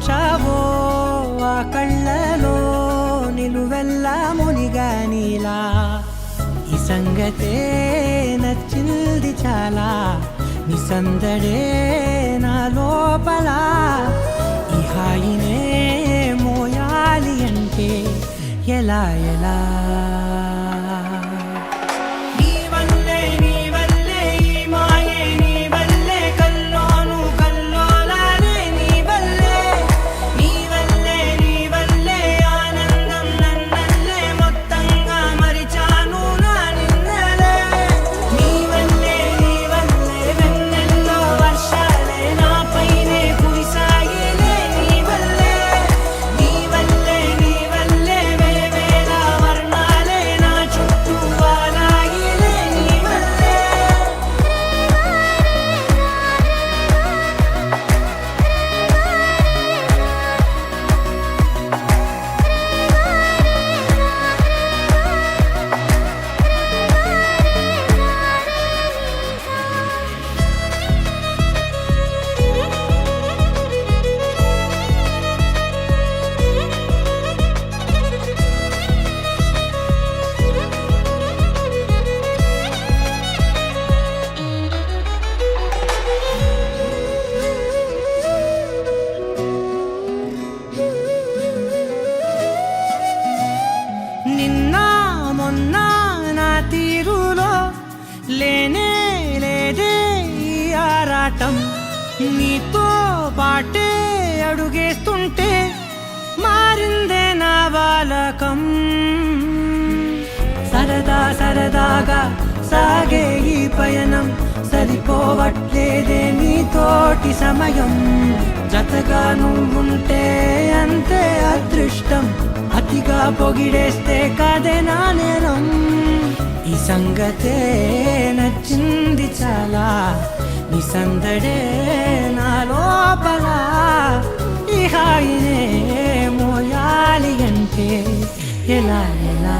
ఉంచావో ఆ కళ్ళలో నిలువెల్ల మునిగానిలా ఈ సంగతే నచ్చింది చాలా నీ సందడే నా లోపల ఈ హాయినే మోయాలి అంటే ఎలా ఎలా లేనే లేదే ఈ ఆరాటం నీతో పాటే అడుగేస్తుంటే మారిందే నా బాలకం సరదా సరదాగా సాగే ఈ పయనం సరిపోవట్లేదే నీతోటి సమయం జతగా నువ్వుంటే అంతే అదృష్టం అతిగా పొగిడేస్తే కదే నా నేరం ఈ సంగతే నచ్చింది చాలా నీ సందడే నా లోపల ఈ హాయినే మోయాలి అంటే ఎలా ఎలా